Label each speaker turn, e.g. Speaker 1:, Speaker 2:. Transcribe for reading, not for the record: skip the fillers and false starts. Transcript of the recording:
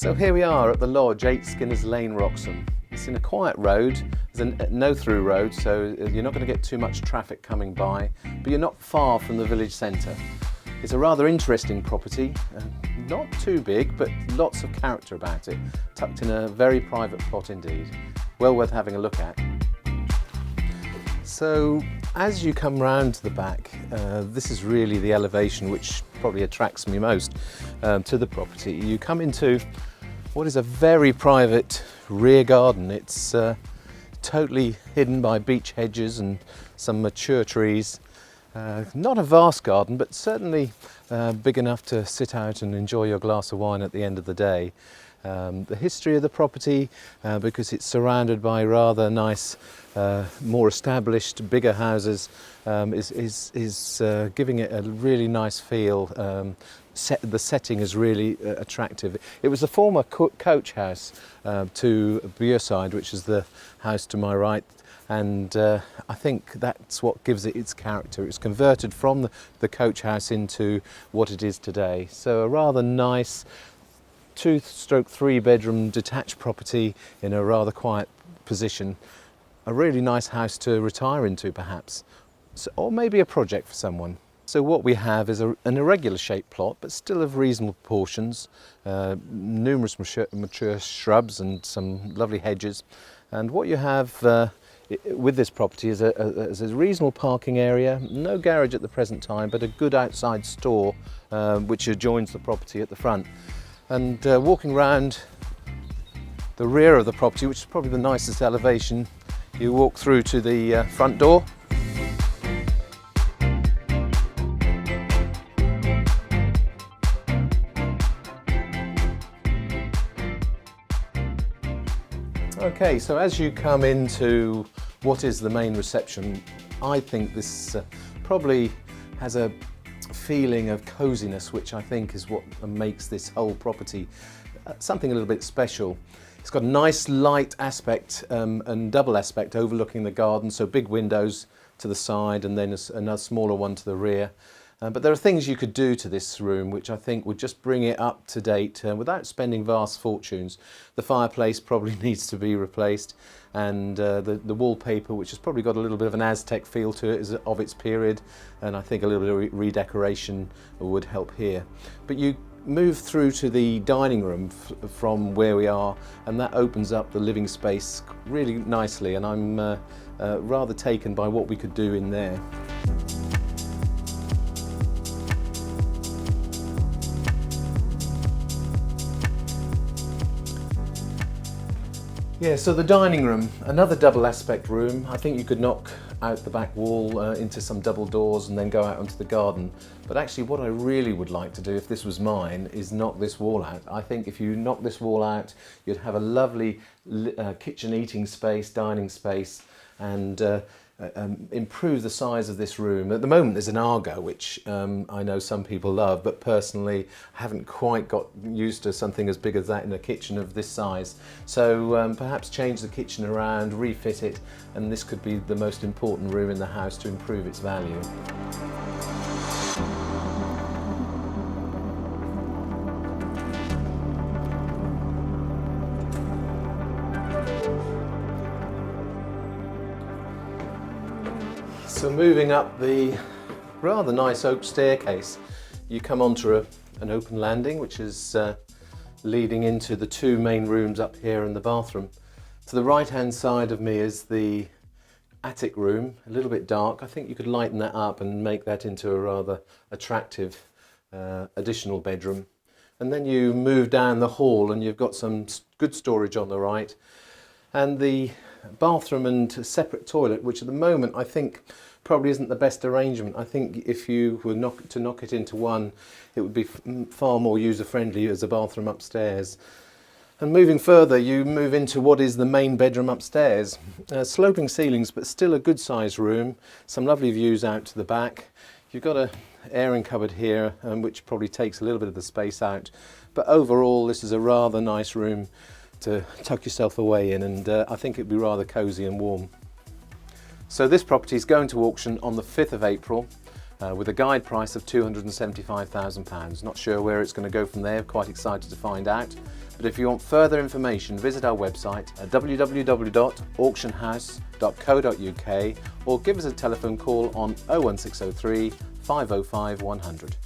Speaker 1: So here we are at the lodge, 8 Skinners Lane, Wroxham. It's in a quiet road, there's a no-through road, so you're not going to get too much traffic coming by, but you're not far from the village centre. It's a rather interesting property, not too big, but lots of character about it, tucked in a very private plot indeed. Well worth having a look at. So as you come round to the back, this is really the elevation which probably attracts me most to the property. You come into what is a very private rear garden. It's totally hidden by beech hedges and some mature trees. Not a vast garden, but certainly big enough to sit out and enjoy your glass of wine at the end of the day. The history of the property, because it's surrounded by rather nice, more established, bigger houses, is giving it a really nice feel. The setting is really attractive. It was the former coach house to Bearside, which is the house to my right, and I think that's what gives it its character. It's converted from the coach house into what it is today. So a rather nice 2/3 bedroom detached property in a rather quiet position. A really nice house to retire into perhaps, or maybe a project for someone. So what we have is an irregular shaped plot, but still of reasonable proportions, numerous mature shrubs and some lovely hedges. And what you have with this property is a reasonable parking area, no garage at the present time, but a good outside store which adjoins the property at the front. And walking round the rear of the property, which is probably the nicest elevation, you walk through to the front door. Okay, so as you come into what is the main reception, I think this probably has a feeling of coziness, which I think is what makes this whole property something a little bit special. It's got a nice light aspect and double aspect overlooking the garden, so big windows to the side and then another smaller one to the rear. But there are things you could do to this room which I think would just bring it up to date without spending vast fortunes. The fireplace probably needs to be replaced, and the wallpaper, which has probably got a little bit of an Aztec feel to it, is of its period, and I think a little bit of redecoration would help here. But you move through to the dining room from where we are, and that opens up the living space really nicely, and I'm rather taken by what we could do in there. Yeah, so the dining room, another double aspect room. I think you could knock out the back wall into some double doors and then go out onto the garden. But actually what I really would like to do, if this was mine, is knock this wall out. I think if you knock this wall out, you'd have a lovely kitchen eating space, dining space, and improve the size of this room. At the moment there's an Argo, which I know some people love, but personally I haven't quite got used to something as big as that in a kitchen of this size. So perhaps change the kitchen around, refit it, and this could be the most important room in the house to improve its value. So moving up the rather nice oak staircase, you come onto an open landing, which is leading into the two main rooms up here and the bathroom. To the right hand side of me is the attic room, a little bit dark. I think you could lighten that up and make that into a rather attractive additional bedroom. And then you move down the hall and you've got some good storage on the right, and the bathroom and separate toilet, which at the moment I think probably isn't the best arrangement. I think if you were to knock it into one, it would be far more user-friendly as a bathroom upstairs. And moving further, you move into what is the main bedroom upstairs. Sloping ceilings, but still a good sized room, some lovely views out to the back. You've got a airing cupboard here, which probably takes a little bit of the space out, but overall this is a rather nice room to tuck yourself away in, and I think it'd be rather cosy and warm. So this property is going to auction on the 5th of April. with a guide price of £275,000. Not sure where it's going to go from there, quite excited to find out. But if you want further information, visit our website at www.auctionhouse.co.uk or give us a telephone call on 01603 505 100.